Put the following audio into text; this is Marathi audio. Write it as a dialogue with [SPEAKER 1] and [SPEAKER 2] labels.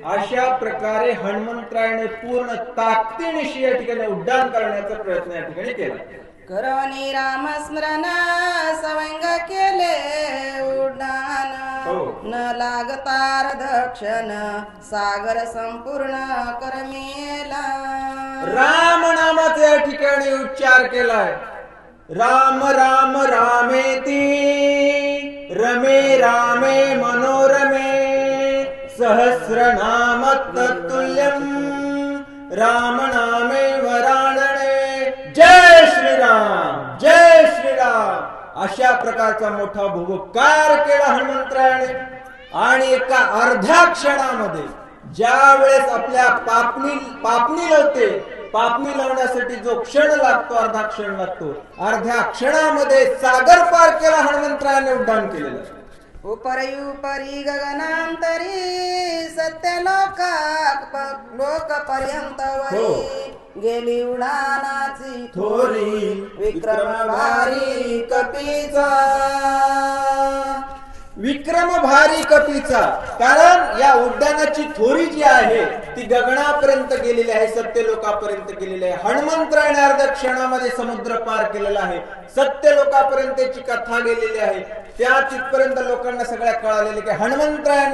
[SPEAKER 1] अशा प्रकारे हनुमंतरायाने पूर्ण ताकदीनिशी या ठिकाणी उड्डाण करण्याचा प्रयत्न या ठिकाणी केला.
[SPEAKER 2] करवनी रामस्मरण सवंग केले उड्डाण
[SPEAKER 1] हो.
[SPEAKER 2] न लागतार दक्षण सागर संपूर्ण करमेला.
[SPEAKER 1] राम नामाचा या ठिकाणी उच्चार केलाय. राम राम रामेती रमे रामे मनोरमे सहस्रनाम तत्तुल्यम राम नामे वराणने. जय श्रीराम जय श्रीराम अशा प्रकारचा मोठा भूभकार केला हनुमंतरायाने. आणि एका अर्ध्या क्षणामध्ये ज्या वेळेस आपल्या पापणी लावते, पापणी लावण्यासाठी जो क्षण लागतो अर्धा क्षण लागतो, अर्ध्या क्षणामध्ये सागर पार केला हनुमंतरायाने उड्डाण केलेलं.
[SPEAKER 2] उपरी उपरी गगनांतरी सत्य लोक पर्यंत गेली उडाणाची
[SPEAKER 1] थोरी
[SPEAKER 2] विक्रम भारी कपीचा.
[SPEAKER 1] विक्रम भारी कपीचा. कारण या उड्डाणाची थोरी जी आहे ती गगनापर्यंत गेलेली आहे, सत्य लोकापर्यंत गेलेली आहे. हनुमंतरायाने अर्ध्या क्षणामध्ये समुद्र पार केलेला आहे. सत्य लोकापर्यंतची कथा गेलेली आहे. त्या तिथपर्यंत लोकांना सगळ्या कळालेली की हनुमंतरायाने